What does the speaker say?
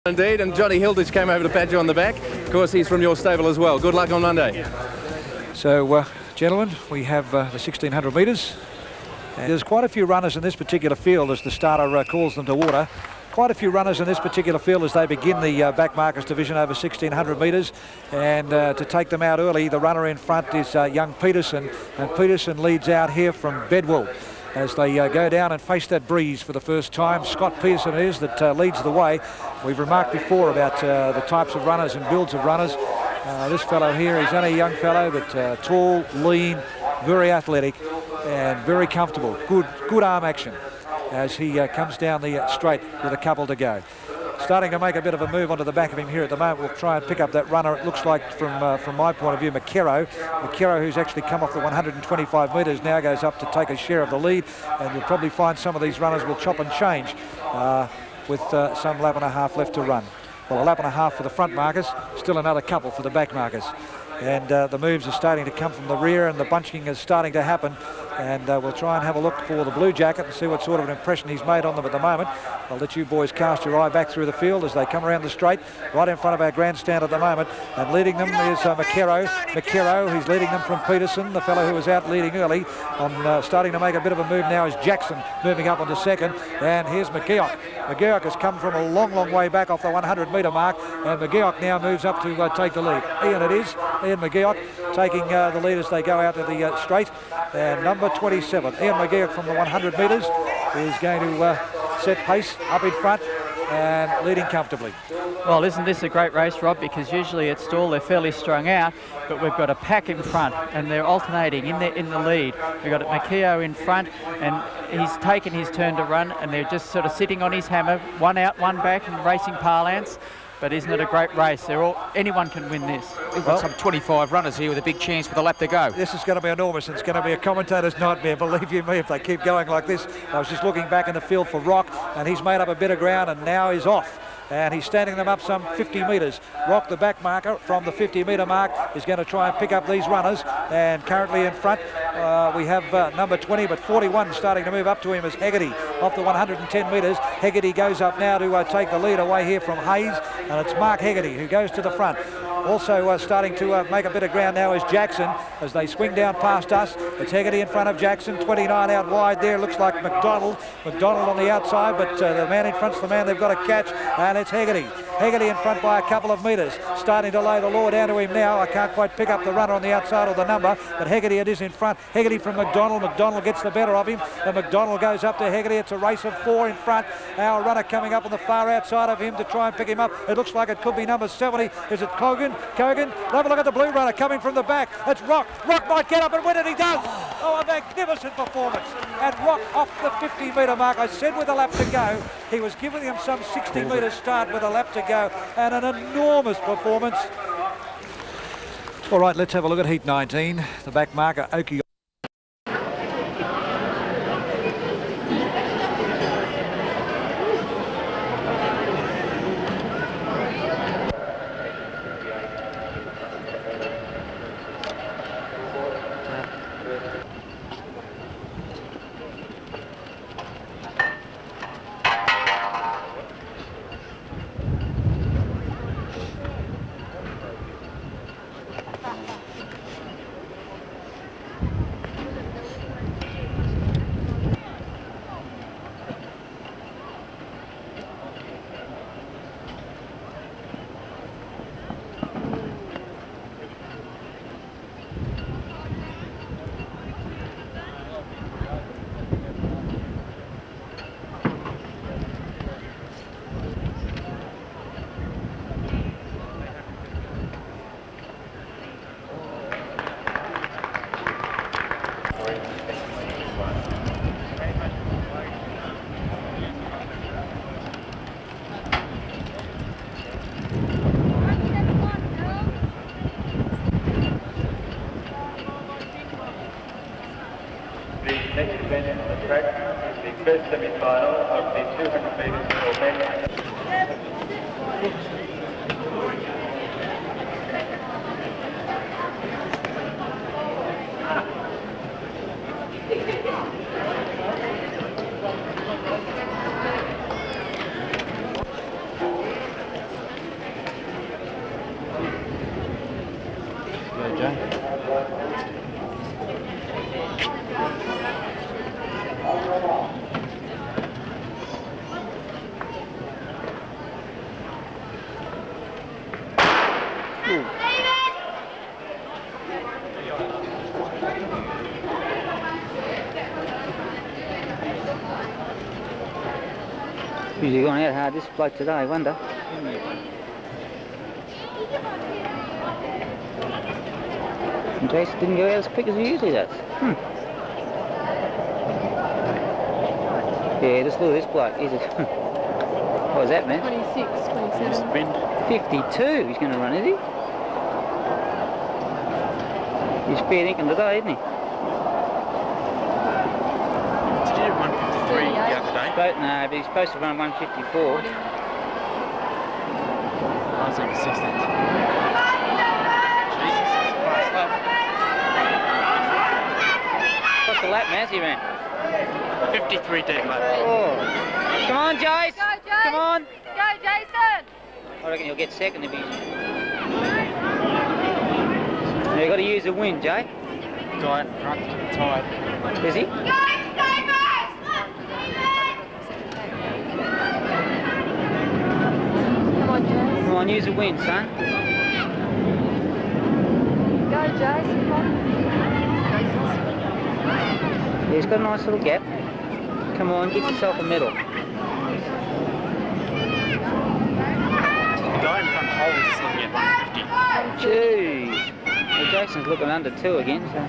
Indeed, and Johnny Hilditch came over to pat you on the back. Of course, he's from your stable as well. Good luck on Monday. So, gentlemen, we have the 1600 metres. There's quite a few runners in this particular field as the starter calls them to water. Quite a few runners in this particular field as they begin the Backmarkers division over 1600 metres. And to take them out early, the runner in front is young Peterson. And Peterson leads out here from Bedwell as they go down and face that breeze for the first time. Scott Peterson it is that leads the way. We've remarked before about the types of runners and builds of runners. This fellow here, he's only a young fellow, but tall, lean, very athletic and very comfortable. Good arm action as he comes down the straight with a couple to go. Starting to make a bit of a move onto the back of him here at the moment. We'll try and pick up that runner. It looks like from my point of view, McKerrow, who's actually come off the 125 metres, now goes up to take a share of the lead, and you'll probably find some of these runners will chop and change with some lap and a half left to run. Well, a lap and a half for the front markers, still another couple for the back markers. And the moves are starting to come from the rear and the bunching is starting to happen. And we'll try and have a look for the blue jacket and see what sort of an impression he's made on them at the moment. I'll let you boys cast your eye back through the field as they come around the straight, right in front of our grandstand at the moment. And leading them is McKerrow, who's leading them from Peterson, the fellow who was out leading early. Starting to make a bit of a move now is Jackson, moving up onto second. And here's McGeoch. McGeoch has come from a long, long way back off the 100-metre mark. And McGeoch now moves up to take the lead. Ian McGeoch taking the lead as they go out to the straight. And number 27, Ian McGeoch from the 100 metres is going to set pace up in front and leading comfortably. Well, isn't this a great race, Rob? Because usually at Stawell they're fairly strung out, but we've got a pack in front and they're alternating in the lead. We've got McKeough in front and he's taken his turn to run and they're just sort of sitting on his hammer, one out, one back in racing parlance. But isn't it a great race? Anyone can win this. We've got some 25 runners here with a big chance with a lap to go. This is going to be enormous. It's going to be a commentator's nightmare, believe you me, if they keep going like this. I was just looking back in the field for Rock, and he's made up a bit of ground, and now he's off. And he's standing them up some 50 metres. Rock, the back marker from the 50-metre mark, is going to try and pick up these runners. And currently in front, we have number 20, but 41 starting to move up to him is Hegarty off the 110 metres. Hegarty goes up now to take the lead away here from Hayes, and it's Mark Hegarty who goes to the front. Also starting to make a bit of ground now is Jackson as they swing down past us. It's Hegarty in front of Jackson, 29 out wide there. Looks like McDonald on the outside, but the man in front's the man they've got to catch, and it's Hegarty. Hegarty in front by a couple of metres, starting to lay the law down to him now. I can't quite pick up the runner on the outside of the number, but Hegarty it is in front. Hegarty from McDonald. McDonald gets the better of him, and McDonald goes up to Hegarty. It's a race of 4 in front. Our runner coming up on the far outside of him to try and pick him up. It looks like it could be number 70. Is it Cogan? Have a look at the blue runner coming from the back. It's Rock. Rock might get up and win it. He does. Oh, a magnificent performance. And Rock off the 50-metre mark. I said with a lap to go, he was giving him some 60-metre start with a lap to go, and an enormous performance. All right, let's have a look at Heat 19. The back marker, Oki. Next event on the track is the first semi-final of the 200 metres for men. Usually gone out hard this bloke today, I wonder. And Jason didn't go out as quick as he usually does. Yeah, just look at this bloke. He's a what was that, man? 26, 27. 52 he's going to run, is he? He's fair thinking today, isn't he? Did you do 153 the other No, but he's supposed to run 154. I was over 16. Jesus, it's fast lap. What's the lap, Maz, he ran? 53 deep lap. Oh. Come on, Jace! Go, Jace! Come on! Go, Jason! I reckon he'll get second if he's... Now you've got to use the wind, Jay. Guy in front, tired. Is he? Come on, Jace. Come on, use the wind, son. Go, Jace. Come on. Yeah, he's got a nice little gap. Come on, get yourself a medal. The guy in front hole is just looking at 150. Jeez. Well, Jason's looking under 2 again, so...